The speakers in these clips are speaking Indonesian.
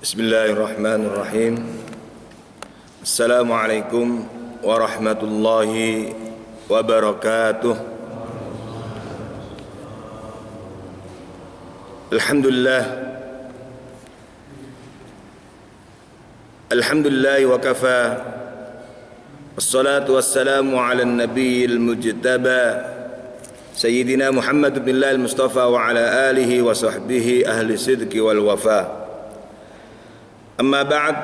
Bismillahirrahmanirrahim. Assalamualaikum warahmatullahi wabarakatuh. Alhamdulillah wa kafa. Wassalatu wassalamu ala nabiyil mujtaba Sayyidina Muhammad bin al-Mustafa wa ala alihi wa sahbihi ahli sidqi wal wafa. Amma ba'd,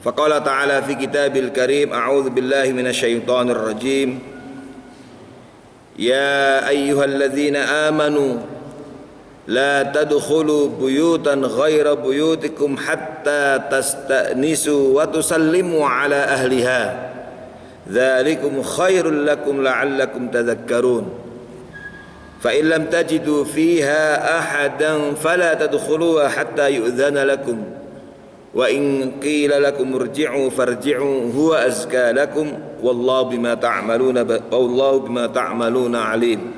faqala ta'ala fi kitabil karim, a'udzu billahi minasyaitonir rajim. Ya ayyuhalladzina amanu la tadkhulu buyutan ghaira buyutikum hatta tasta'nisu wa tusallimu ala ahliha. Dzalikum khairul lakum la'allakum tadhakkarun. Fa in lam tajidu fiha ahadan fala tadkhuluha hatta yu'dzana lakum. Wa in qila lakum irji'u farji'u huwa azka lakum wallahu bima ta'maluna alim.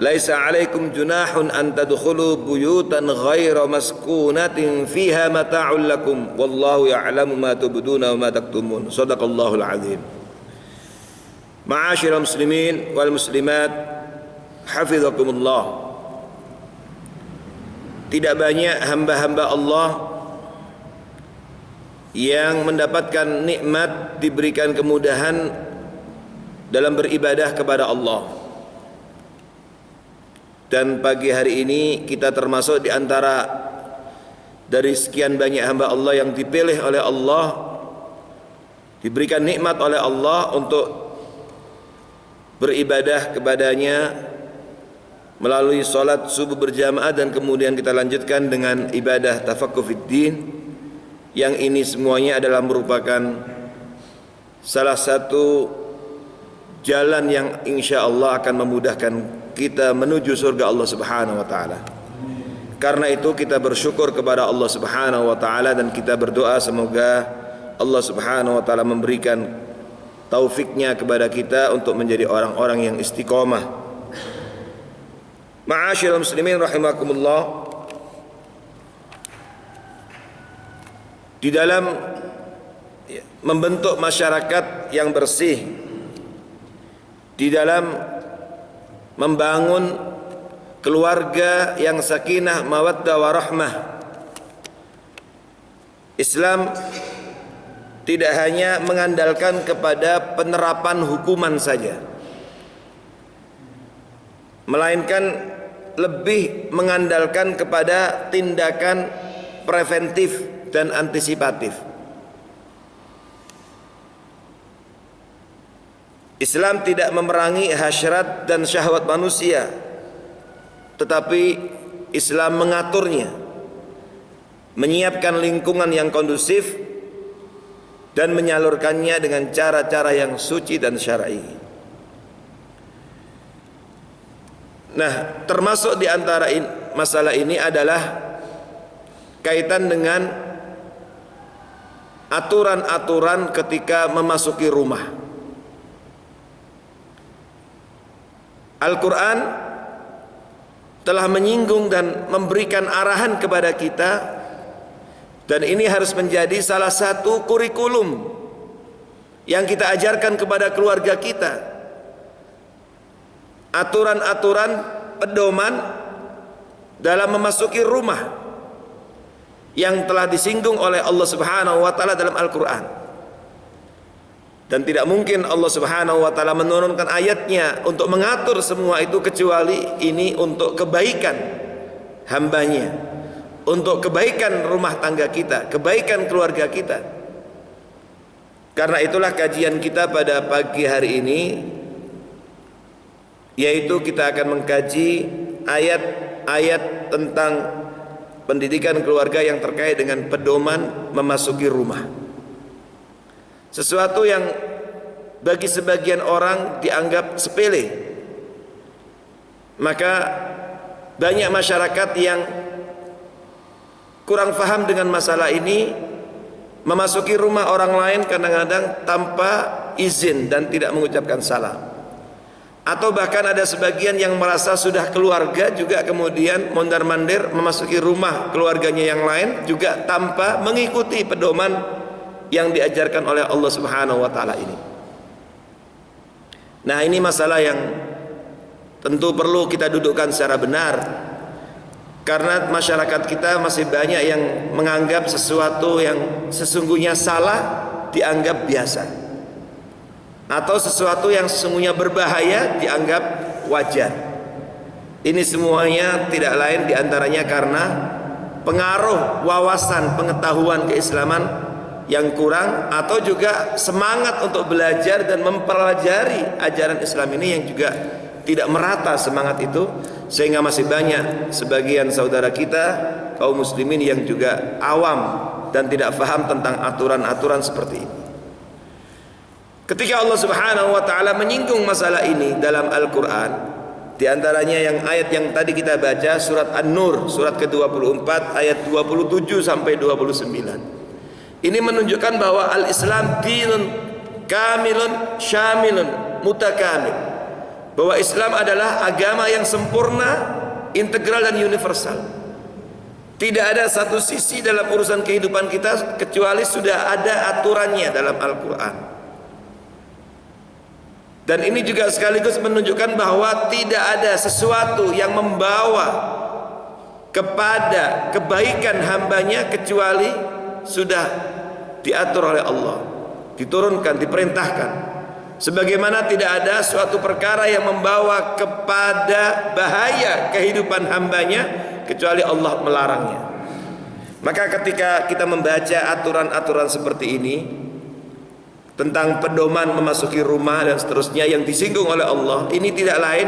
Laisa 'alaikum junahun an tadkhulu buyutan ghaira maskunatin fiha mata'un lakum wallahu ya'lamu ma tubduna wa ma taktumun. Shadaqallahul 'azim. Ma'asyiral muslimin wal muslimat, hafizakumullah. Tidak banyak hamba-hamba Allah yang mendapatkan nikmat, diberikan kemudahan dalam beribadah kepada Allah. Dan pagi hari ini kita termasuk di antara dari sekian banyak hamba Allah yang dipilih oleh Allah, diberikan nikmat oleh Allah untuk beribadah kepadanya melalui salat subuh berjamaah, dan kemudian kita lanjutkan dengan ibadah tafaqquh fiddin. Yang ini semuanya adalah merupakan salah satu jalan yang insya Allah akan memudahkan kita menuju surga Allah Subhanahu wa ta'ala. Karena itu kita bersyukur kepada Allah Subhanahu wa ta'ala, dan kita berdoa semoga Allah Subhanahu wa ta'ala memberikan taufiknya kepada kita untuk menjadi orang-orang yang istiqomah. Ma'asyiral muslimin rahimakumullah. Di dalam membentuk masyarakat yang bersih, di dalam membangun keluarga yang sakinah, mawaddah warahmah, Islam tidak hanya mengandalkan kepada penerapan hukuman saja, melainkan lebih mengandalkan kepada tindakan preventif dan antisipatif. Islam tidak memerangi hasrat dan syahwat manusia, tetapi Islam mengaturnya, menyiapkan lingkungan yang kondusif dan menyalurkannya dengan cara-cara yang suci dan syar'i. Nah, termasuk di antara masalah ini adalah kaitan dengan aturan-aturan ketika memasuki rumah. Al-Quran telah menyinggung dan memberikan arahan kepada kita, dan ini harus menjadi salah satu kurikulum yang kita ajarkan kepada keluarga kita. Aturan-aturan pedoman dalam memasuki rumah yang telah disinggung oleh Allah Subhanahu wa ta'ala dalam Al-Quran. Dan tidak mungkin Allah Subhanahu wa ta'ala menurunkan ayatnya untuk mengatur semua itu, kecuali ini untuk kebaikan hambanya, untuk kebaikan rumah tangga kita, kebaikan keluarga kita. Karena itulah kajian kita pada pagi hari ini, yaitu kita akan mengkaji ayat-ayat tentang pendidikan keluarga yang terkait dengan pedoman memasuki rumah. Sesuatu yang bagi sebagian orang dianggap sepele. Maka banyak masyarakat yang kurang paham dengan masalah ini, memasuki rumah orang lain kadang-kadang tanpa izin dan tidak mengucapkan salam. Atau bahkan ada sebagian yang merasa sudah keluarga juga kemudian mondar-mandir memasuki rumah keluarganya yang lain juga tanpa mengikuti pedoman yang diajarkan oleh Allah Subhanahu wa taala ini. Nah, ini masalah yang tentu perlu kita dudukkan secara benar, karena masyarakat kita masih banyak yang menganggap sesuatu yang sesungguhnya salah dianggap biasa, atau sesuatu yang sesungguhnya berbahaya dianggap wajar. Ini semuanya tidak lain diantaranya karena pengaruh wawasan pengetahuan keislaman yang kurang, atau juga semangat untuk belajar dan mempelajari ajaran Islam ini yang juga tidak merata semangat itu, sehingga masih banyak sebagian saudara kita kaum muslimin yang juga awam dan tidak paham tentang aturan-aturan seperti ini. Ketika Allah Subhanahu wa taala menyinggung masalah ini dalam Al-Qur'an, di antaranya yang ayat yang tadi kita baca, surat An-Nur, surat ke-24 ayat 27 sampai 29. Ini menunjukkan bahwa al-Islam dinun kamilun syamilun mutakamil. Bahwa Islam adalah agama yang sempurna, integral dan universal. Tidak ada satu sisi dalam urusan kehidupan kita kecuali sudah ada aturannya dalam Al-Qur'an. Dan ini juga sekaligus menunjukkan bahwa tidak ada sesuatu yang membawa kepada kebaikan hambanya kecuali sudah diatur oleh Allah, diturunkan, diperintahkan. Sebagaimana tidak ada suatu perkara yang membawa kepada bahaya kehidupan hambanya kecuali Allah melarangnya. Maka ketika kita membaca aturan-aturan seperti ini tentang pedoman memasuki rumah dan seterusnya yang disinggung oleh Allah, ini tidak lain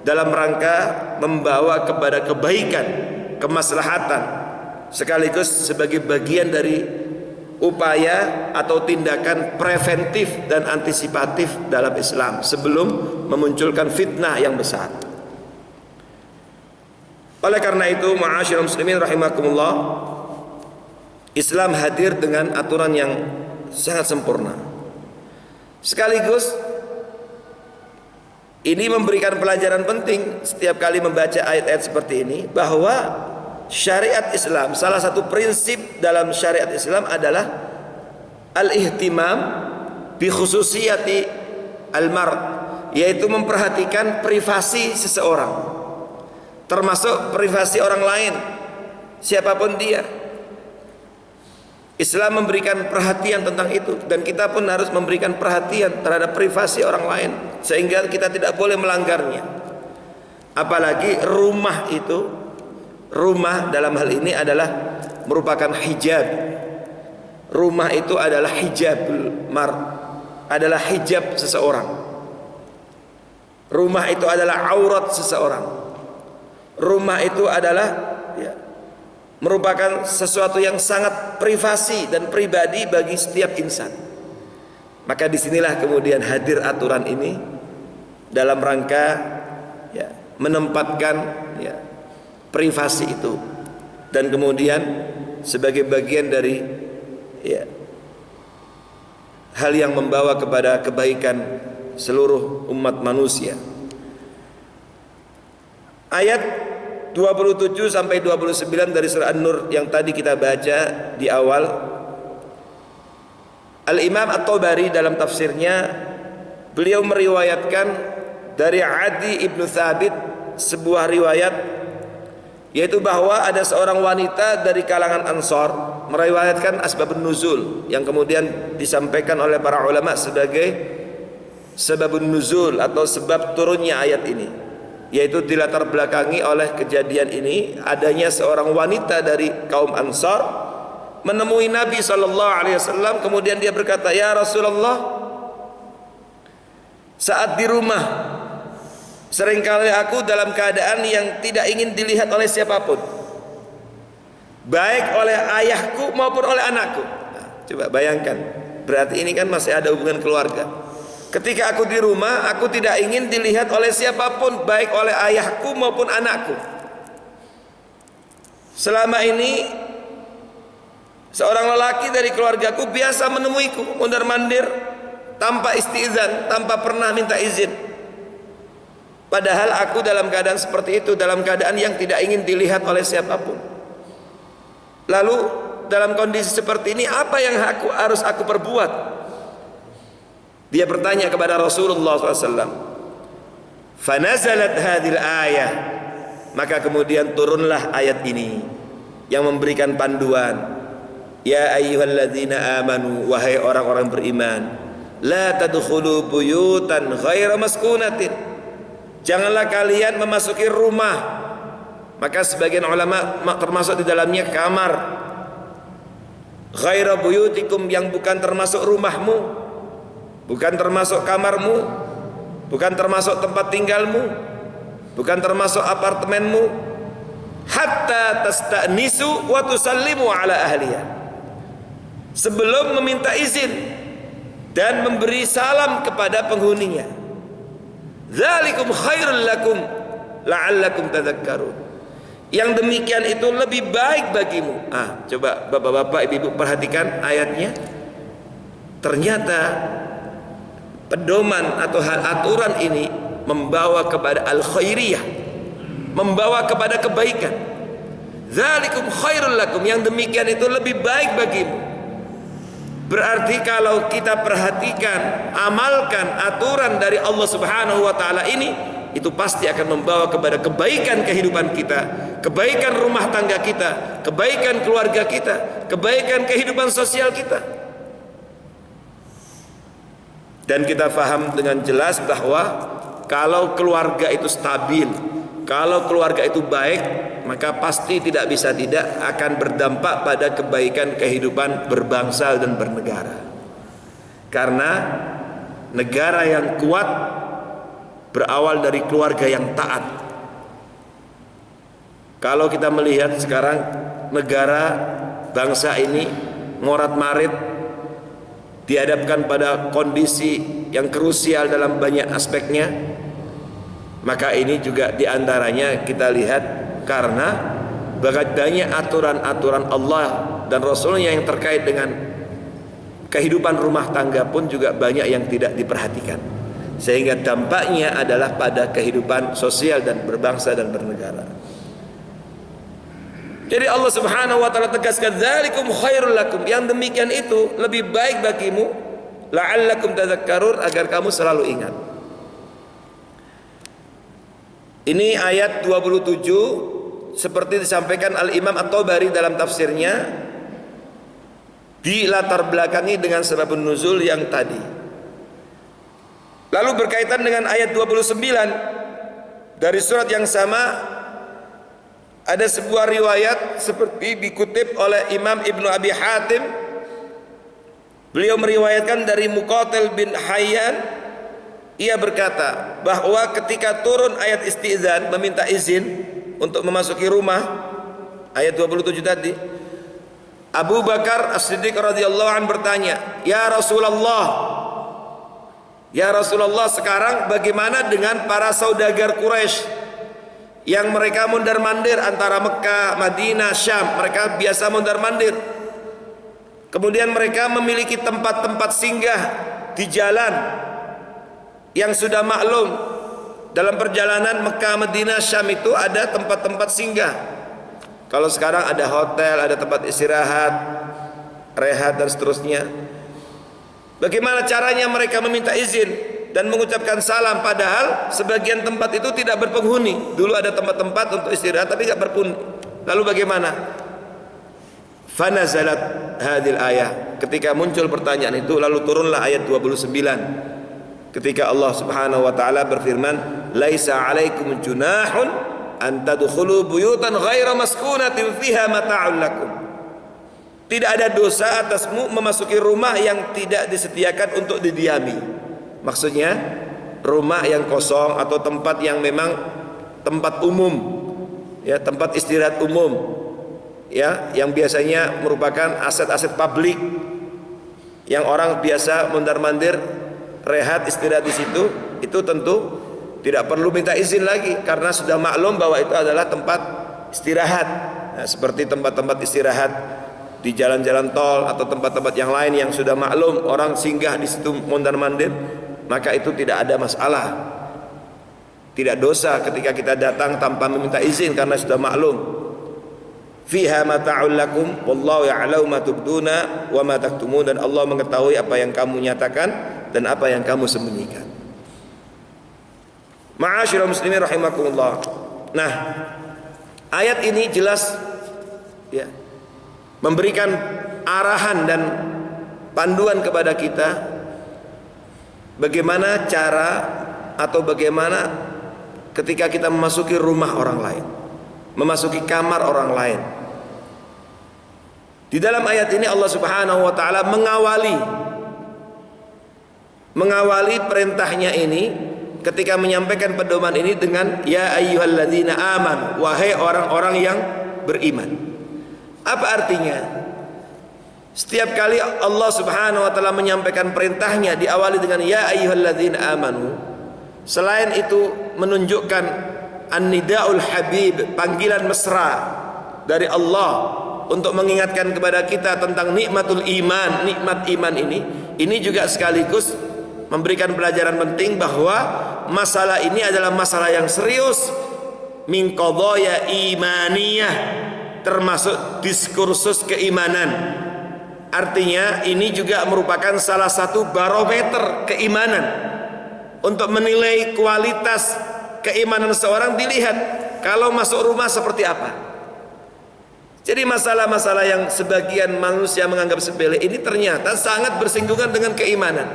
dalam rangka membawa kepada kebaikan, kemaslahatan, sekaligus sebagai bagian dari upaya atau tindakan preventif dan antisipatif dalam Islam sebelum memunculkan fitnah yang besar. Oleh karena itu, ma'asyiral muslimin rahimakumullah, Islam hadir dengan aturan yang sangat sempurna. Sekaligus ini memberikan pelajaran penting setiap kali membaca ayat-ayat seperti ini, bahwa syariat Islam, salah satu prinsip dalam syariat Islam adalah al-ihtimam bi khususiyati al-mard, yaitu memperhatikan privasi seseorang, termasuk privasi orang lain siapapun dia. Islam memberikan perhatian tentang itu, dan kita pun harus memberikan perhatian terhadap privasi orang lain sehingga kita tidak boleh melanggarnya. Apalagi rumah itu, rumah dalam hal ini adalah merupakan hijab. Rumah itu adalah hijabul mar, adalah hijab seseorang. Rumah itu adalah aurat seseorang. Rumah itu adalah merupakan sesuatu yang sangat privasi dan pribadi bagi setiap insan. Maka disinilah kemudian hadir aturan ini dalam rangka menempatkan privasi itu, dan kemudian sebagai bagian dari hal yang membawa kepada kebaikan seluruh umat manusia. Ayat 27 sampai 29 dari surah An-Nur yang tadi kita baca di awal, Al-Imam At-Tabari dalam tafsirnya, beliau meriwayatkan dari Adi ibnu Thabit sebuah riwayat, yaitu bahwa ada seorang wanita dari kalangan Ansar meriwayatkan asbabun nuzul yang kemudian disampaikan oleh para ulama sebagai sebabun nuzul atau sebab turunnya ayat ini, yaitu dilatar belakangi oleh kejadian ini adanya seorang wanita dari kaum Ansar menemui Nabi SAW, kemudian dia berkata, "Ya Rasulullah, saat di rumah seringkali aku dalam keadaan yang tidak ingin dilihat oleh siapapun, baik oleh ayahku maupun oleh anakku." Nah, coba bayangkan, berarti ini kan masih ada hubungan keluarga. Ketika aku di rumah, aku tidak ingin dilihat oleh siapapun, baik oleh ayahku maupun anakku. Selama ini seorang lelaki dari keluargaku biasa menemuiku mondar-mandir tanpa istizan, tanpa pernah minta izin. Padahal aku dalam keadaan seperti itu, dalam keadaan yang tidak ingin dilihat oleh siapapun. Lalu dalam kondisi seperti ini apa yang harus aku perbuat? Dia bertanya kepada Rasulullah SAW. Fanazalat hadhil ayah, maka kemudian turunlah ayat ini yang memberikan panduan. Ya ayyuhalladzina amanu, wahai orang-orang beriman, la tadkhulu buyutan ghaira maskunatin, janganlah kalian memasuki rumah. Maka sebagian ulama termasuk di dalamnya kamar. Ghaira buyutikum, yang bukan termasuk rumahmu, bukan termasuk kamarmu, bukan termasuk tempat tinggalmu, bukan termasuk apartemenmu. Hatta tasta'nisu wa tusallimu ala ahliya, sebelum meminta izin dan memberi salam kepada penghuninya. Dzalikum khairul lakum la'allakum tadhakkarun, yang demikian itu lebih baik bagimu. Coba bapak-bapak, ibu-ibu perhatikan ayatnya. Ternyata pedoman atau aturan ini membawa kepada al-khairiyah, membawa kepada kebaikan. Dzalikum khairul lakum, yang demikian itu lebih baik bagimu. Berarti kalau kita perhatikan, amalkan aturan dari Allah Subhanahu wa taala ini, itu pasti akan membawa kepada kebaikan kehidupan kita, kebaikan rumah tangga kita, kebaikan keluarga kita, kebaikan kehidupan sosial kita. Dan kita faham dengan jelas bahwa kalau keluarga itu stabil, kalau keluarga itu baik, maka pasti tidak bisa tidak akan berdampak pada kebaikan kehidupan berbangsa dan bernegara. Karena negara yang kuat berawal dari keluarga yang taat. Kalau kita melihat sekarang negara bangsa ini morat-marit, dihadapkan pada kondisi yang krusial dalam banyak aspeknya, maka ini juga diantaranya kita lihat karena banyak aturan-aturan Allah dan Rasulnya yang terkait dengan kehidupan rumah tangga pun juga banyak yang tidak diperhatikan, sehingga dampaknya adalah pada kehidupan sosial dan berbangsa dan bernegara. Jadi Allah Subhanahu wa taala tegaskan, dzalikum khairul lakum, yang demikian itu lebih baik bagimu, la'allakum tadhakkarun, agar kamu selalu ingat. Ini ayat 27 seperti disampaikan Al-Imam At-Tabari dalam tafsirnya, dilatar belakangi dengan sebab nuzul yang tadi. Lalu berkaitan dengan ayat 29 dari surat yang sama, ada sebuah riwayat seperti dikutip oleh Imam Ibnu Abi Hatim. Beliau meriwayatkan dari Muqatil bin Hayyan, ia berkata bahwa ketika turun ayat istizan, meminta izin untuk memasuki rumah, ayat 27 tadi, Abu Bakar As-Siddiq radhiyallahu anhu bertanya, "Ya Rasulullah, ya Rasulullah, sekarang bagaimana dengan para saudagar Quraisy yang mereka mondar-mandir antara Mekah, Madinah, Syam? Mereka biasa mondar-mandir. Kemudian mereka memiliki tempat-tempat singgah di jalan yang sudah maklum. Dalam perjalanan Mekah, Madinah, Syam itu ada tempat-tempat singgah. Kalau sekarang ada hotel, ada tempat istirahat, rehat dan seterusnya. Bagaimana caranya mereka meminta izin dan mengucapkan salam, padahal sebagian tempat itu tidak berpenghuni. Dulu ada tempat-tempat untuk istirahat tapi tidak berpenghuni. Lalu bagaimana? Fanazalat hadil ayah. Ketika muncul pertanyaan itu, lalu turunlah ayat 29. Ketika Allah Subhanahu wa taala berfirman, "Laisa 'alaikum junahun an tadkhulu buyutan ghaira maskunatin fiha mata'un lakum." Tidak ada dosa atasmu memasuki rumah yang tidak disediakan untuk didiami. Maksudnya rumah yang kosong atau tempat yang memang tempat umum, ya, tempat istirahat umum, ya, yang biasanya merupakan aset-aset publik yang orang biasa mondar-mandir rehat istirahat di situ, itu tentu tidak perlu minta izin lagi karena sudah maklum bahwa itu adalah tempat istirahat. Nah, seperti tempat-tempat istirahat di jalan-jalan tol atau tempat-tempat yang lain yang sudah maklum orang singgah di situ mondar-mandir, maka itu tidak ada masalah. Tidak dosa ketika kita datang tanpa meminta izin karena sudah maklum. Fiha mata'ul lakum wallahu ya'lamu ma tubduna wa ma taktumun, dan Allah mengetahui apa yang kamu nyatakan dan apa yang kamu sembunyikan. Ma'asyiral muslimin rahimakumullah. Nah, ayat ini jelas ya, memberikan arahan dan panduan kepada kita bagaimana cara atau bagaimana ketika kita memasuki rumah orang lain, memasuki kamar orang lain. Di dalam ayat ini Allah Subhanahu wa taala mengawali perintahnya ini ketika menyampaikan pedoman ini dengan ya ayyuhalladzina amanu, wahai orang-orang yang beriman. Apa artinya? Setiap kali Allah Subhanahu wa taala menyampaikan perintahnya diawali dengan ya ayyuhalladzina amanu, selain itu menunjukkan an-nidaul habib, panggilan mesra dari Allah untuk mengingatkan kepada kita tentang nikmatul iman, nikmat iman ini juga sekaligus memberikan pelajaran penting bahwa masalah ini adalah masalah yang serius, min qadaya imaniyah, termasuk diskursus keimanan. Artinya ini juga merupakan salah satu barometer keimanan. Untuk menilai kualitas keimanan seorang dilihat kalau masuk rumah seperti apa. Jadi masalah-masalah yang sebagian manusia menganggap sepele ini ternyata sangat bersinggungan dengan keimanan.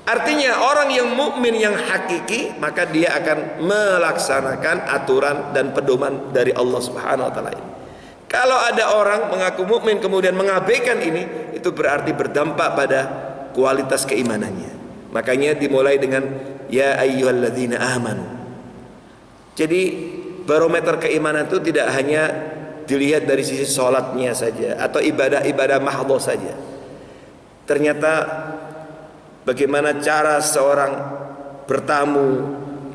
Artinya orang yang mukmin yang hakiki, maka dia akan melaksanakan aturan dan pedoman dari Allah Subhanahu wa taala ini. Kalau ada orang mengaku mukmin kemudian mengabaikan ini, itu berarti berdampak pada kualitas keimanannya. Makanya dimulai dengan ya ayyuhalladzina amanu. Jadi barometer keimanan itu tidak hanya dilihat dari sisi sholatnya saja atau ibadah-ibadah mahdhah saja. Ternyata bagaimana cara seseorang bertamu,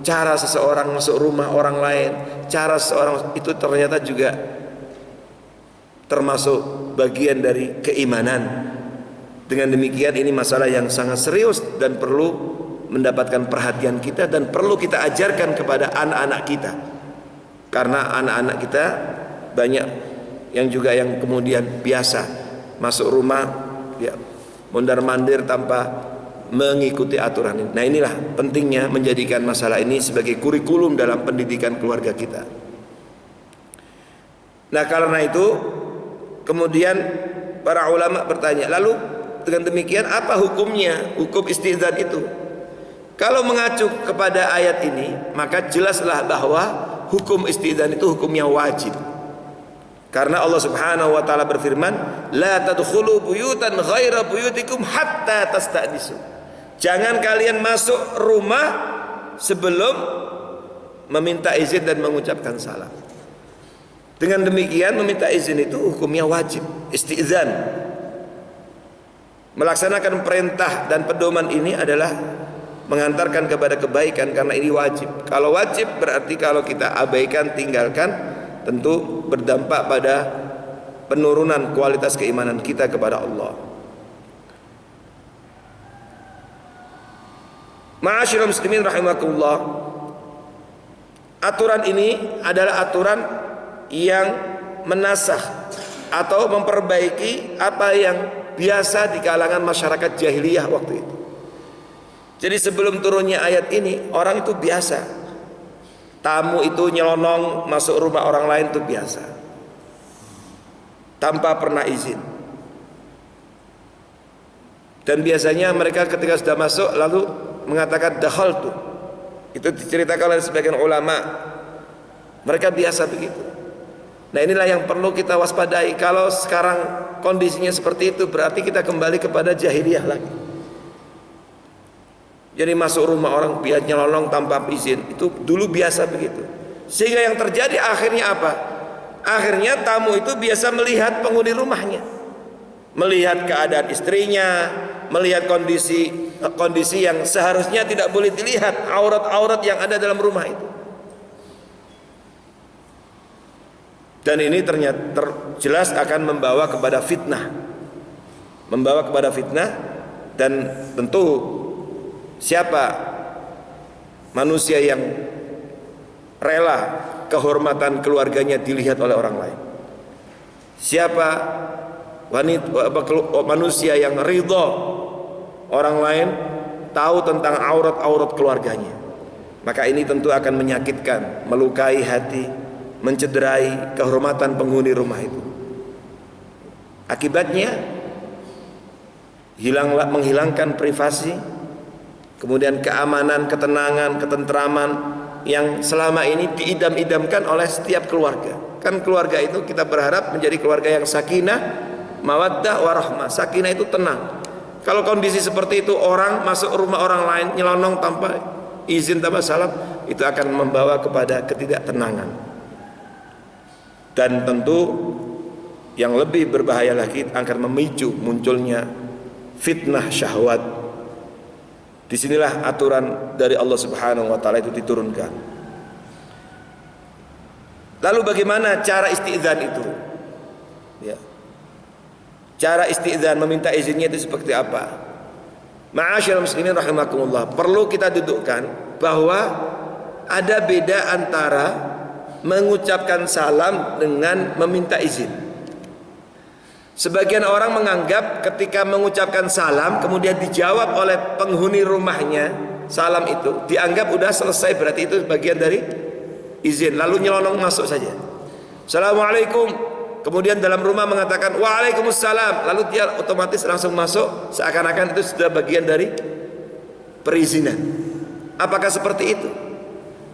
cara seseorang masuk rumah orang lain, cara seseorang itu ternyata juga termasuk bagian dari keimanan. Dengan demikian ini masalah yang sangat serius dan perlu mendapatkan perhatian kita dan perlu kita ajarkan kepada anak-anak kita. Karena anak-anak kita banyak yang juga yang kemudian biasa masuk rumah ya mondar-mandir tanpa mengikuti aturan ini. Nah, inilah pentingnya menjadikan masalah ini sebagai kurikulum dalam pendidikan keluarga kita. Nah, karena itu kemudian para ulama bertanya, lalu dengan demikian apa hukumnya, hukum istizan itu? Kalau mengacu kepada ayat ini, maka jelaslah bahwa hukum istizan itu hukumnya wajib. Karena Allah Subhanahu wa taala berfirman, la tadkhulu buyutan ghaira buyutikum hatta tasta'nisu. Jangan kalian masuk rumah sebelum meminta izin dan mengucapkan salam. Dengan demikian meminta izin itu hukumnya wajib, istizan. Melaksanakan perintah dan pedoman ini adalah mengantarkan kepada kebaikan karena ini wajib. Kalau wajib berarti kalau kita abaikan, tinggalkan, tentu berdampak pada penurunan kualitas keimanan kita kepada Allah. Ma'asyiral muslimin rahimakumullah. Aturan ini adalah aturan yang menasakh atau memperbaiki apa yang biasa di kalangan masyarakat jahiliyah waktu itu. Jadi sebelum turunnya ayat ini, orang itu biasa tamu itu nyelonong masuk rumah orang lain itu biasa, tanpa pernah izin. Dan biasanya mereka ketika sudah masuk lalu mengatakan dakhaltu. Itu diceritakan oleh sebagian ulama. Mereka biasa begitu. Nah, inilah yang perlu kita waspadai. Kalau sekarang kondisinya seperti itu, berarti kita kembali kepada jahiliyah lagi. Jadi masuk rumah orang biar nyelonong tanpa izin, itu dulu biasa begitu. Sehingga yang terjadi akhirnya apa? Akhirnya tamu itu biasa melihat penghuni rumahnya, melihat keadaan istrinya, melihat kondisi yang seharusnya tidak boleh dilihat, aurat-aurat yang ada dalam rumah itu. Dan ini ternyata jelas akan membawa kepada fitnah, dan tentu siapa manusia yang rela kehormatan keluarganya dilihat oleh orang lain. Siapa manusia yang ridho orang lain tahu tentang aurat-aurat keluarganya, maka ini tentu akan menyakitkan, melukai hati, mencederai kehormatan penghuni rumah itu. Akibatnya menghilangkan privasi, kemudian keamanan, ketenangan, ketentraman yang selama ini diidam-idamkan oleh setiap keluarga. Kan keluarga itu kita berharap menjadi keluarga yang sakinah, mawaddah, warahmah. Sakinah itu tenang. Kalau kondisi seperti itu, orang masuk rumah orang lain nyelonong tanpa izin, tanpa salam, itu akan membawa kepada ketidaktenangan. Dan tentu yang lebih berbahaya lagi akan memicu munculnya fitnah syahwat. Disinilah aturan dari Allah Subhanahu wa taala itu diturunkan. Lalu bagaimana cara isti'dzan itu? Ya. Cara isti'dzan, meminta izinnya itu seperti apa? Ma'asyiral muslimin rahimakumullah, perlu kita dudukkan bahwa ada beda antara mengucapkan salam dengan meminta izin. Sebagian orang menganggap ketika mengucapkan salam kemudian dijawab oleh penghuni rumahnya salam itu dianggap udah selesai, berarti itu bagian dari izin, lalu nyelonong masuk saja. Assalamualaikum, kemudian dalam rumah mengatakan waalaikumsalam, lalu dia otomatis langsung masuk, seakan-akan itu sudah bagian dari perizinan. Apakah seperti itu?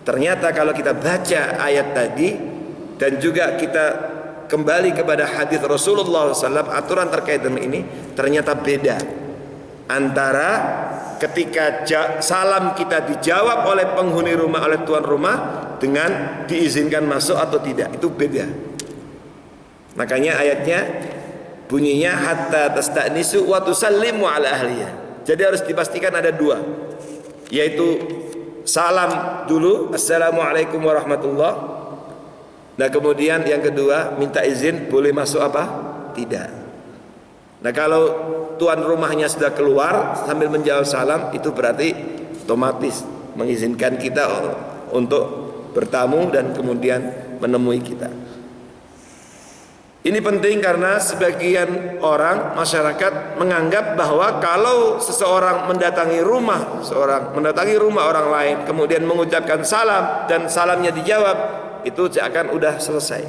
Ternyata kalau kita baca ayat tadi dan juga kita kembali kepada hadis Rasulullah SAW, aturan terkait dengan ini ternyata beda antara ketika salam kita dijawab oleh penghuni rumah, oleh tuan rumah, dengan diizinkan masuk atau tidak. Itu beda. Makanya ayatnya bunyinya hatta tasta'nisu wa tusallimu ala ahliya. Jadi harus dipastikan ada dua, yaitu salam dulu, assalamualaikum warahmatullah. Nah kemudian yang kedua minta izin, boleh masuk apa? Tidak. Nah kalau tuan rumahnya sudah keluar sambil menjawab salam, itu berarti otomatis mengizinkan kita untuk bertamu dan kemudian menemui kita. Ini penting karena sebagian orang masyarakat menganggap bahwa kalau seseorang mendatangi rumah orang lain kemudian mengucapkan salam dan salamnya dijawab, itu akan udah selesai.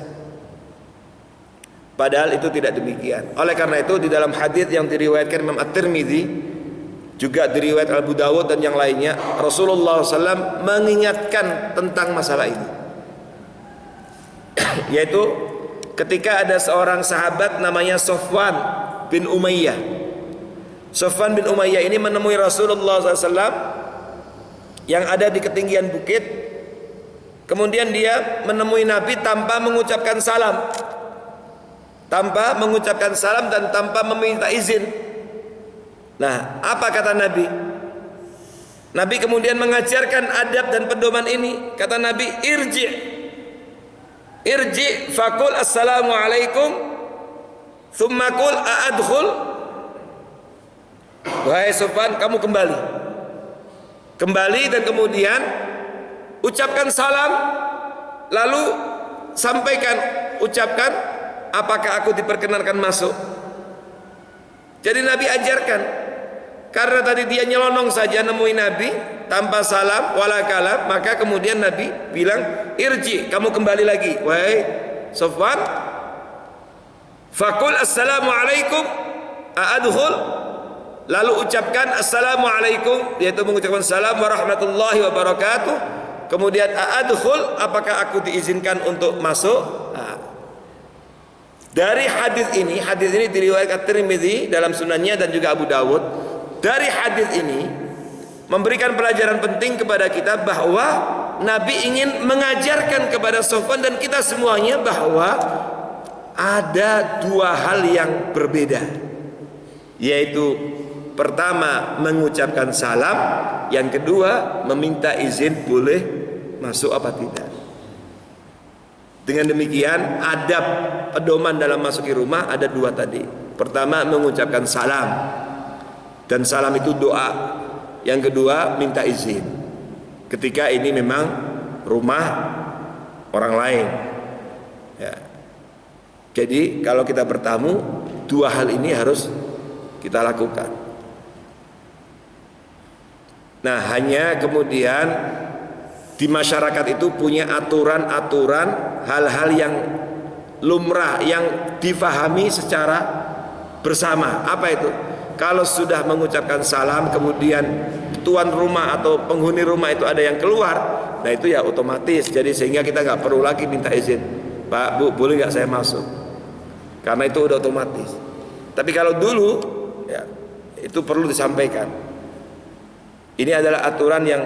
Padahal itu tidak demikian. Oleh karena itu di dalam hadis yang diriwayatkan Imam At-Tirmidzi, juga diriwayat Abu Dawud dan yang lainnya, Rasulullah SAW mengingatkan tentang masalah ini. Yaitu ketika ada seorang sahabat namanya Sofwan bin Umayyah. Sofwan bin Umayyah ini menemui Rasulullah SAW yang ada di ketinggian bukit. Kemudian dia menemui Nabi tanpa mengucapkan salam, dan tanpa meminta izin. Nah, apa kata Nabi? Nabi kemudian mengajarkan adab dan pedoman ini. Kata Nabi, irji faqul assalamualaikum thumma qul a'adkhul. Wahai Sofwan, kamu kembali dan kemudian ucapkan salam, lalu ucapkan apakah aku diperkenankan masuk. Jadi Nabi ajarkan, karena tadi dia nyelonong saja nemui Nabi tanpa salam wala kalam, maka kemudian Nabi bilang irji, kamu kembali lagi wahai Sofwan, faqul assalamualaikum a'adkhul, lalu ucapkan assalamualaikum, yaitu mengucapkan salam warahmatullahi wabarakatuh. Kemudian a'adkhul, apakah aku diizinkan untuk masuk? Nah, dari hadis ini diriwayatkan Tirmidzi dalam sunannya dan juga Abu Dawud. Dari hadis ini memberikan pelajaran penting kepada kita bahwa Nabi ingin mengajarkan kepada Sofwan dan kita semuanya bahwa ada dua hal yang berbeda, yaitu pertama mengucapkan salam, yang kedua meminta izin boleh masuk apa tidak. Dengan demikian adab pedoman dalam masuki rumah ada dua tadi. Pertama mengucapkan salam, dan salam itu doa. Yang kedua minta izin. Ketika ini memang rumah orang lain. Ya. Jadi kalau kita bertamu, dua hal ini harus kita lakukan. Nah, hanya kemudian di masyarakat itu punya aturan-aturan, hal-hal yang lumrah yang difahami secara bersama. Apa itu? Kalau sudah mengucapkan salam, kemudian tuan rumah atau penghuni rumah itu ada yang keluar, nah itu ya otomatis. Jadi sehingga kita nggak perlu lagi minta izin, Pak, Bu, boleh nggak saya masuk? Karena itu udah otomatis. Tapi kalau dulu, ya, itu perlu disampaikan. Ini adalah aturan yang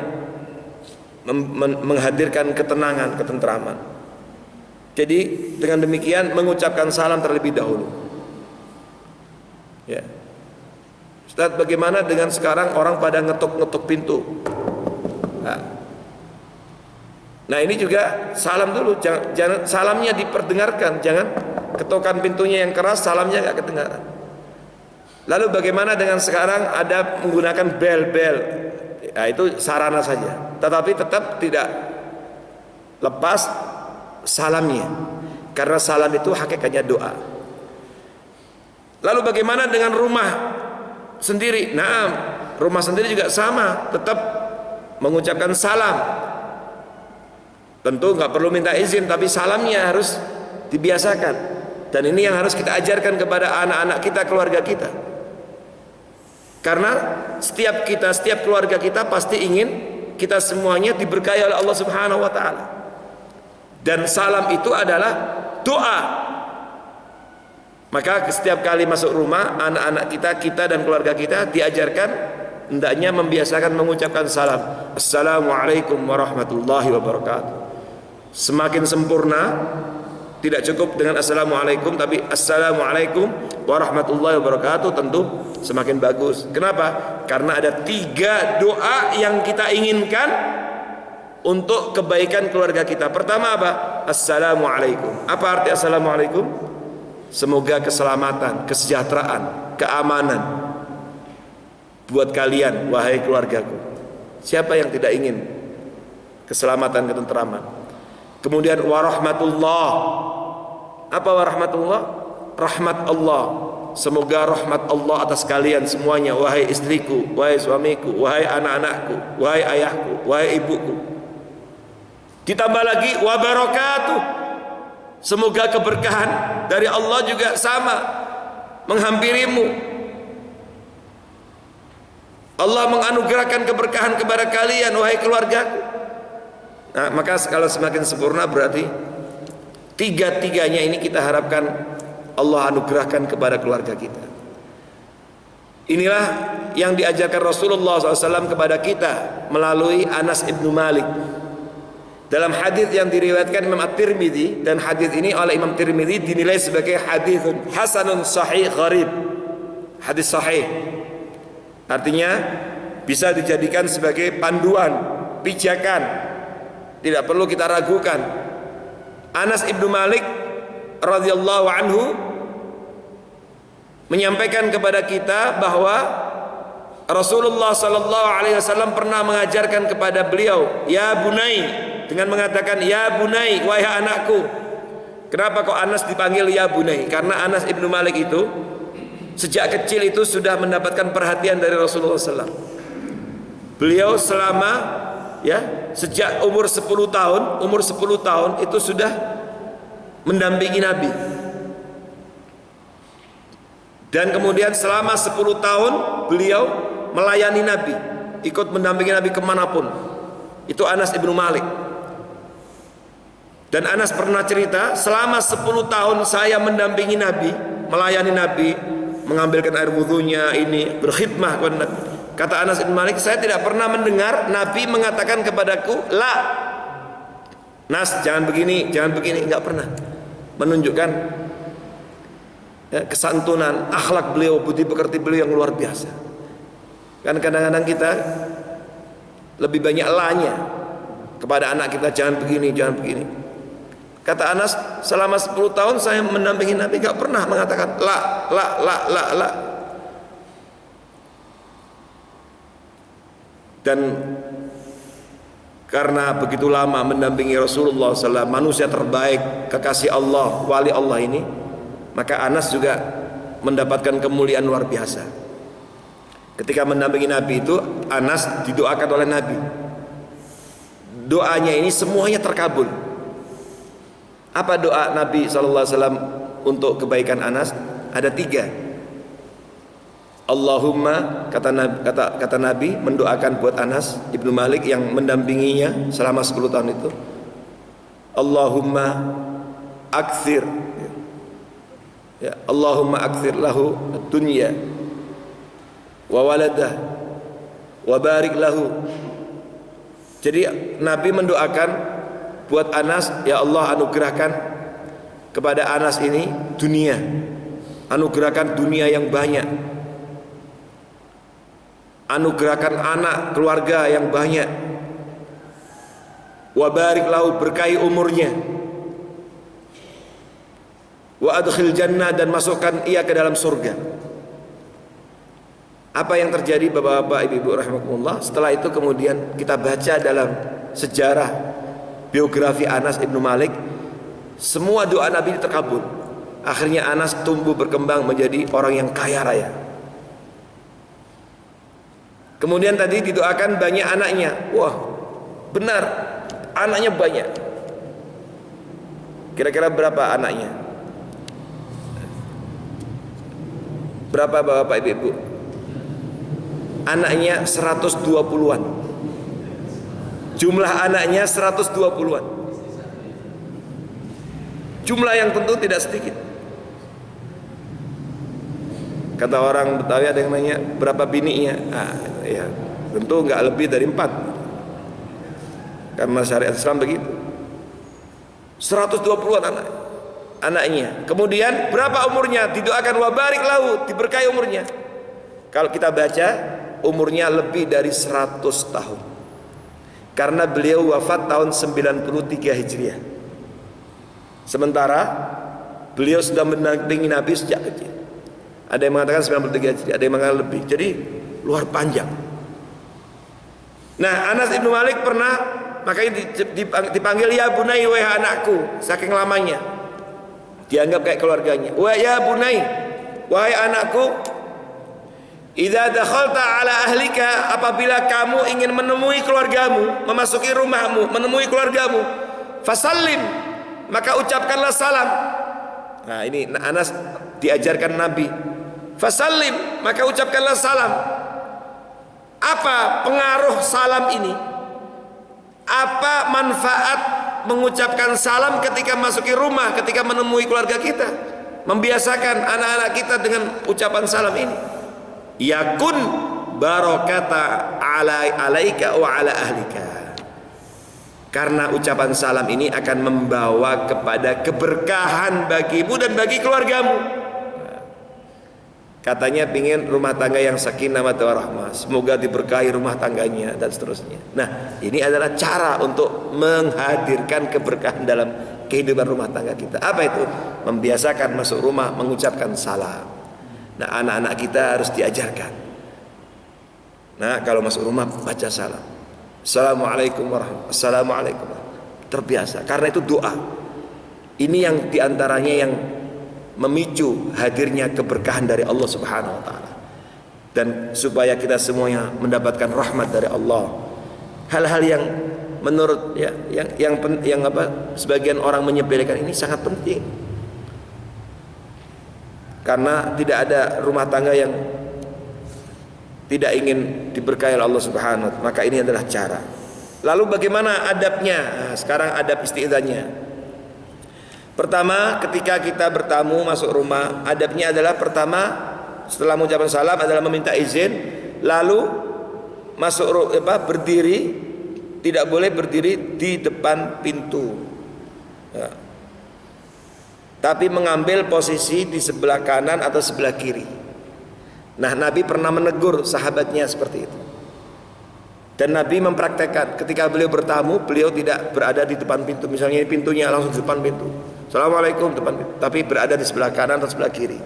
menghadirkan ketenangan, ketentraman. Jadi dengan demikian mengucapkan salam terlebih dahulu. Ya. Ustaz, bagaimana dengan sekarang orang pada ngetuk-ngetuk pintu? Nah ini juga salam dulu, jangan salamnya diperdengarkan, jangan ketukan pintunya yang keras, salamnya nggak kedengaran. Lalu bagaimana dengan sekarang ada menggunakan bel-bel? Nah, itu sarana saja, tetapi tetap tidak lepas salamnya, karena salam itu hakikatnya doa. Lalu bagaimana dengan rumah sendiri? Nah, rumah sendiri juga sama, tetap mengucapkan salam. Tentu nggak perlu minta izin, tapi salamnya harus dibiasakan. Dan ini yang harus kita ajarkan kepada anak-anak kita, keluarga kita. Karena setiap keluarga kita pasti ingin kita semuanya diberkahi oleh Allah Subhanahu wa taala. Dan salam itu adalah doa. Maka setiap kali masuk rumah, anak-anak kita dan keluarga kita diajarkan hendaknya membiasakan mengucapkan salam. Assalamualaikum warahmatullahi wabarakatuh. Semakin sempurna, tidak cukup dengan assalamualaikum, tapi assalamualaikum warahmatullahi wabarakatuh tentu semakin bagus. Kenapa? Karena ada 3 doa yang kita inginkan untuk kebaikan keluarga kita. Pertama apa? Assalamualaikum. Apa arti assalamualaikum? Semoga keselamatan, kesejahteraan, keamanan buat kalian, wahai keluargaku. Siapa yang tidak ingin keselamatan, ketentraman? Kemudian warahmatullah. Apa warahmatullah? Rahmat Allah. Semoga rahmat Allah atas kalian semuanya, wahai istriku, wahai suamiku, wahai anak-anakku, wahai ayahku, wahai ibuku. Ditambah lagi wabarakatuh. Semoga keberkahan dari Allah juga sama menghampirimu. Allah menganugerahkan keberkahan kepada kalian, wahai keluargaku. Nah, maka kalau semakin sempurna berarti 3-tiganya ini kita harapkan Allah anugerahkan kepada keluarga kita. Inilah yang diajarkan Rasulullah SAW kepada kita melalui Anas ibnu Malik. Dalam hadis yang diriwayatkan Imam At-Tirmidzi, dan hadis ini oleh Imam Tirmidzi dinilai sebagai hadis hasanun sahih gharib. Hadis sahih. Artinya bisa dijadikan sebagai panduan, pijakan. Tidak perlu kita ragukan. Anas ibnu Malik radhiyallahu anhu menyampaikan kepada kita bahwa Rasulullah sallallahu alaihi wasallam pernah mengajarkan kepada beliau, ya bunai, dengan mengatakan ya bunai, wahai anakku. Kenapa kok Anas dipanggil ya bunai? Karena Anas ibnu Malik itu sejak kecil itu sudah mendapatkan perhatian dari Rasulullah SAW. Beliau selama sejak umur 10 tahun itu sudah mendampingi Nabi. Dan kemudian selama 10 tahun beliau melayani Nabi, ikut mendampingi Nabi kemanapun. Itu Anas ibnu Malik. Dan Anas pernah cerita, selama 10 tahun saya mendampingi Nabi, melayani Nabi, mengambilkan air wudhunya, ini berkhidmah kepada Nabi. Kata Anas bin Malik, saya tidak pernah mendengar Nabi mengatakan kepadaku, la, Nas, jangan begini, enggak pernah. Menunjukkan kesantunan, akhlak beliau, budi pekerti beliau yang luar biasa. Kan kadang-kadang kita lebih banyak la-nya kepada anak kita, jangan begini, jangan begini. Kata Anas, selama 10 tahun saya mendampingi Nabi, enggak pernah mengatakan la. Dan karena begitu lama mendampingi Rasulullah SAW, manusia terbaik, kekasih Allah, wali Allah ini, maka Anas juga mendapatkan kemuliaan luar biasa. Ketika mendampingi Nabi itu, Anas didoakan oleh Nabi. Doanya ini semuanya terkabul. Apa doa Nabi SAW untuk kebaikan Anas? Ada 3. Allahumma, kata Nabi mendoakan buat Anas ibnu Malik yang mendampinginya selama 10 tahun itu, Allahumma akthir, ya, Allahumma akthir lahu dunya wa waladah wa barik lahu. Jadi Nabi mendoakan buat Anas, ya Allah anugerahkan kepada Anas ini dunia, anugerahkan dunia yang banyak, anugerahkan anak keluarga yang banyak, wa barik lahu, berkahi umurnya, wa adkhil jannah, dan masukkan ia ke dalam surga. Apa yang terjadi bapak-bapak, ibu-ibu rahimakumullah? Setelah itu kemudian kita baca dalam sejarah biografi Anas ibnu Malik, semua doa Nabi terkabul. Akhirnya Anas tumbuh berkembang menjadi orang yang kaya raya. Kemudian tadi didoakan banyak anaknya. Wah, benar, anaknya banyak. Kira-kira berapa anaknya? Berapa bapak ibu? Anaknya 120-an. Jumlah anaknya 120-an. Jumlah yang tentu tidak sedikit. Kata orang Betawi ada yang nanya berapa bininya? Ya, tentu nggak lebih dari 4. Karena syariat Islam begitu. 120-an anaknya. Kemudian berapa umurnya? Didoakan wa barik lahu, diberkahi umurnya. Kalau kita baca, umurnya lebih dari 100 tahun. Karena beliau wafat tahun 93 Hijriah. Sementara beliau sudah mendampingi Nabi sejak kecil. Ada yang mengatakan 93 Hijriah, ada yang mengatakan lebih. Jadi luar panjang. Nah, Anas ibnu Malik pernah, makanya dipanggil ya bunai, wahai anakku, saking lamanya. Dianggap kayak keluarganya. Wa ya bunai, wahai anakku, idza dakhalta ala ahlika, apabila kamu ingin menemui keluargamu, memasuki rumahmu, menemui keluargamu, fasallim, maka ucapkanlah salam. Nah, ini Anas diajarkan Nabi. Fasallim, maka ucapkanlah salam. Apa pengaruh salam ini? Apa manfaat mengucapkan salam ketika masuki rumah, ketika menemui keluarga kita? Membiasakan anak-anak kita dengan ucapan salam ini. Yakun barakata alaika wa ala ahlika. Karena ucapan salam ini akan membawa kepada keberkahan bagimu dan bagi keluargamu. Katanya pingin rumah tangga yang sakinah mawaddah warahmah, semoga diberkahi rumah tangganya dan seterusnya. Nah, ini adalah cara untuk menghadirkan keberkahan dalam kehidupan rumah tangga kita. Apa itu? Membiasakan masuk rumah mengucapkan salam. Nah, anak-anak kita harus diajarkan. Nah, kalau masuk rumah baca salam. Assalamualaikum warahmatullahi wabarakatuh. Assalamualaikum. Terbiasa, karena itu doa. Ini yang diantaranya yang memicu hadirnya keberkahan dari Allah Subhanahu wa taala. Dan supaya kita semuanya mendapatkan rahmat dari Allah. Hal-hal yang menurut yang sebagian orang menyepelekan ini sangat penting. Karena tidak ada rumah tangga yang tidak ingin diberkahi oleh Allah Subhanahu wa taala. Maka ini adalah cara. Lalu bagaimana adabnya? Nah, sekarang adab isti'dzannya. Pertama, ketika kita bertamu masuk rumah, adabnya adalah pertama setelah mengucapkan salam adalah meminta izin, lalu masuk berdiri, tidak boleh berdiri di depan pintu, ya. Tapi mengambil posisi di sebelah kanan atau sebelah kiri. Nah, Nabi pernah menegur sahabatnya seperti itu. Dan Nabi mempraktekkan ketika beliau bertamu, beliau tidak berada di depan pintu. Misalnya pintunya langsung di depan pintu, Assalamualaikum depan pintu, tapi berada di sebelah kanan atau sebelah kiri.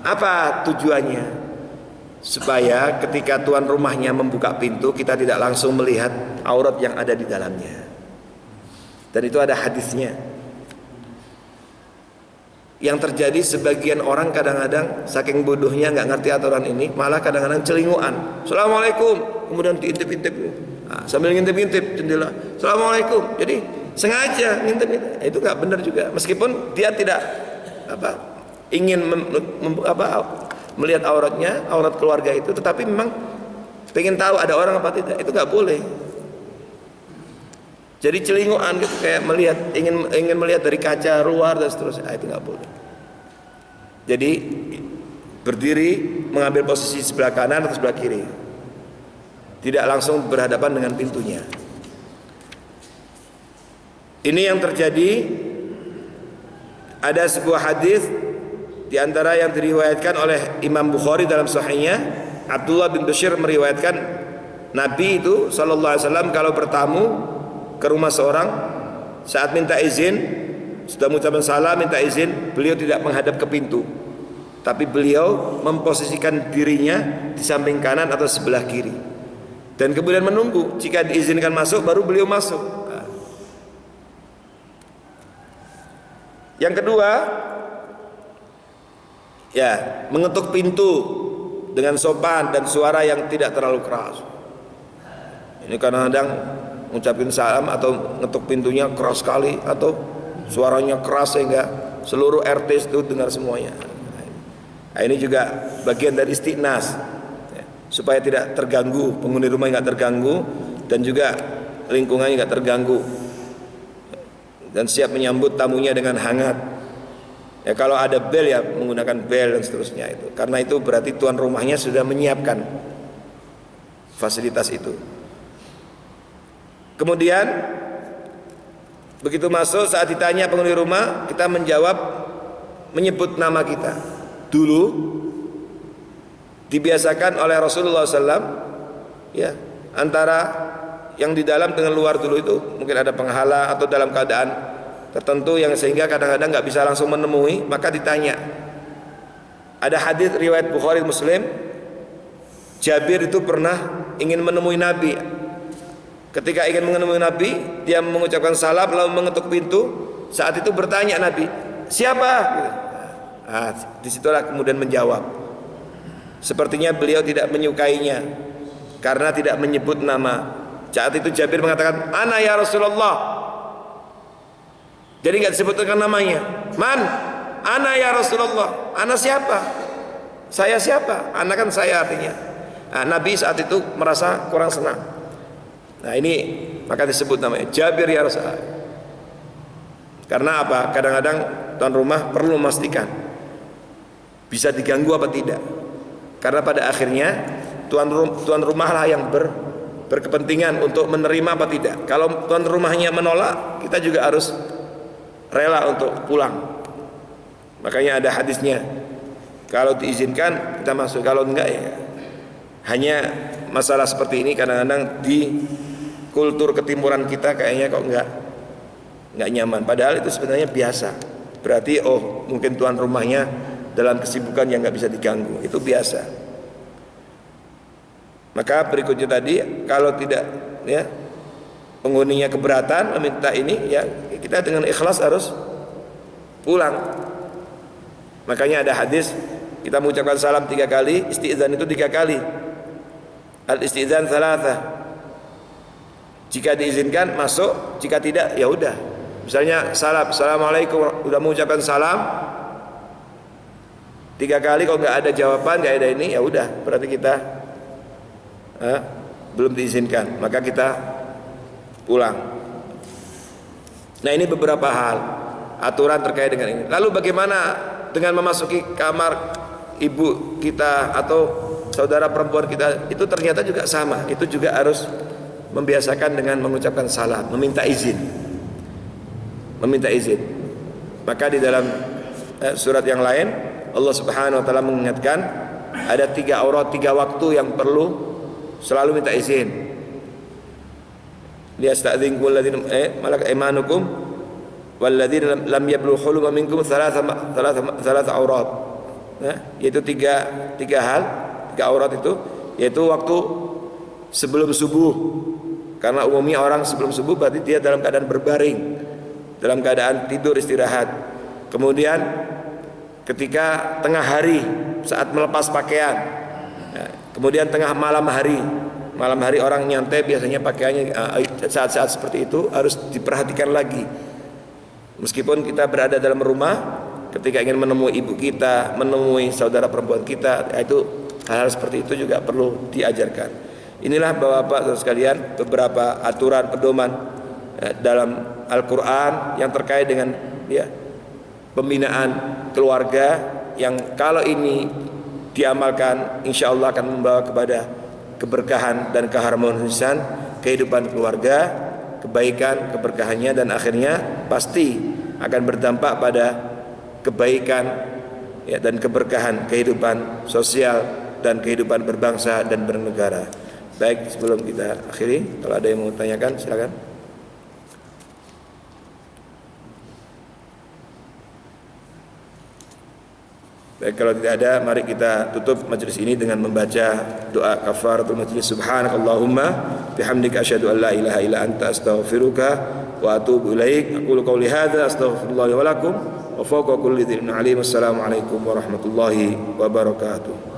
Apa tujuannya? supaya ketika tuan rumahnya membuka pintu kita tidak langsung melihat aurat yang ada di dalamnya. Dan itu ada hadisnya. Yang terjadi sebagian orang kadang-kadang saking bodohnya nggak ngerti aturan ini, malah kadang-kadang celinguan. Assalamualaikum, kemudian diintip-intip, sambil ngintip-ngintip jendela. Assalamualaikum. Jadi sengaja ngintip-ngintip. Itu nggak benar juga. Meskipun dia tidak ingin melihat auratnya, aurat keluarga itu, tetapi memang pengen tahu ada orang apa tidak. Itu nggak boleh. Jadi celinguan gitu, kayak melihat, ingin melihat dari kaca luar dan seterusnya, itu nggak boleh. Jadi berdiri mengambil posisi sebelah kanan atau sebelah kiri, tidak langsung berhadapan dengan pintunya. Ini yang terjadi. Ada sebuah hadis di antara yang diriwayatkan oleh Imam Bukhari dalam Sahihnya. Abdullah bin Bashir meriwayatkan Nabi itu sallallahu alaihi wasallam kalau bertamu ke rumah seorang, saat minta izin, sudah mengucapkan salam, minta izin, beliau tidak menghadap ke pintu, tapi beliau memposisikan dirinya di samping kanan atau sebelah kiri, dan kemudian menunggu. Jika diizinkan masuk, baru beliau masuk. Yang kedua, ya, mengetuk pintu dengan sopan dan suara yang tidak terlalu keras. Ini kadang-kadang ngucapin salam atau ngetuk pintunya keras sekali, atau suaranya keras sehingga seluruh RT itu dengar semuanya. Nah, ini juga bagian dari istighnas, ya, supaya tidak terganggu, penghuni rumah nggak terganggu, dan juga lingkungannya nggak terganggu, dan siap menyambut tamunya dengan hangat. Ya, kalau ada bel ya menggunakan bel dan seterusnya itu, karena itu berarti tuan rumahnya sudah menyiapkan fasilitas itu. Kemudian begitu masuk, saat ditanya penghuni rumah, kita menjawab menyebut nama kita. Dulu dibiasakan oleh Rasulullah SAW, ya, antara yang di dalam dengan luar dulu itu mungkin ada penghalang atau dalam keadaan tertentu yang sehingga kadang-kadang nggak bisa langsung menemui, maka ditanya. Ada hadis riwayat Bukhari Muslim, Jabir itu pernah ingin menemui Nabi. Ketika ingin menemui Nabi, dia mengucapkan salam lalu mengetuk pintu. Saat itu bertanya Nabi, siapa? Nah, disitulah kemudian menjawab. Sepertinya beliau tidak menyukainya karena tidak menyebut nama. Saat itu Jabir mengatakan, ana ya Rasulullah. Jadi nggak disebutkan namanya. Man, ana ya Rasulullah. Ana siapa? Saya siapa? Ana kan saya artinya. Nah, Nabi saat itu merasa kurang senang. Nah, ini maka disebut namanya Jabir ya Rasulullah. Karena apa? Kadang-kadang tuan rumah perlu memastikan bisa diganggu apa tidak. Karena pada akhirnya tuan rumah lah yang berkepentingan untuk menerima apa tidak. Kalau tuan rumahnya menolak, kita juga harus rela untuk pulang. Makanya ada hadisnya, kalau diizinkan kita masuk, kalau enggak ya. Hanya masalah seperti ini kadang-kadang di kultur ketimuran kita kayaknya kok nggak nyaman. Padahal itu sebenarnya biasa. Berarti mungkin tuan rumahnya dalam kesibukan yang nggak bisa diganggu. Itu biasa. Maka berikutnya tadi, kalau tidak ya penghuninya keberatan meminta ini, ya kita dengan ikhlas harus pulang. Makanya ada hadis, kita mengucapkan salam 3 kali, isti'zan itu 3 kali. Al-isti'zan thalatha. Jika diizinkan masuk, jika tidak ya udah. Misalnya salam, assalamualaikum, udah mengucapkan salam 3 kali, kalau nggak ada jawaban, nggak ada ini, ya udah, berarti kita belum diizinkan, maka kita pulang. Nah, ini beberapa hal aturan terkait dengan ini. Lalu bagaimana dengan memasuki kamar ibu kita atau saudara perempuan kita? Itu ternyata juga sama. Itu juga harus membiasakan dengan mengucapkan salam, meminta izin. Maka di dalam surat yang lain Allah Subhanahu wa taala mengingatkan ada 3 aurat, 3 waktu yang perlu selalu minta izin. Liyasta'dzinkum alladziina malakat aymanukum walladziina lam yablughu huluma minkum thalatha aurat. Yaitu 3 hal, ketika aurat itu, yaitu waktu sebelum subuh. Karena umumnya orang sebelum subuh berarti dia dalam keadaan berbaring, dalam keadaan tidur istirahat. Kemudian ketika tengah hari saat melepas pakaian, kemudian tengah malam hari orang nyantai biasanya pakaiannya, saat-saat seperti itu harus diperhatikan lagi. Meskipun kita berada dalam rumah, ketika ingin menemui ibu kita, menemui saudara perempuan kita, itu hal-hal seperti itu juga perlu diajarkan. Inilah Bapak-bapak sekalian beberapa aturan pedoman dalam Al-Quran yang terkait dengan pembinaan keluarga, yang kalau ini diamalkan insya Allah akan membawa kepada keberkahan dan keharmonisan kehidupan keluarga, kebaikan, keberkahannya, dan akhirnya pasti akan berdampak pada kebaikan dan keberkahan kehidupan sosial dan kehidupan berbangsa dan bernegara. Baik, sebelum kita akhiri, kalau ada yang mau tanyakan silakan. Baik, kalau tidak ada, mari kita tutup majelis ini dengan membaca doa kafaratul majelis. Subhanakallahumma bihamdika asyhadu an la ilaha illa anta astaghfiruka wa atubu ilaik. Aqulu qouli hadza astaghfirullah wa lakum wa fawqa kulli dzin alim. Assalamualaikum warahmatullahi wabarakatuh.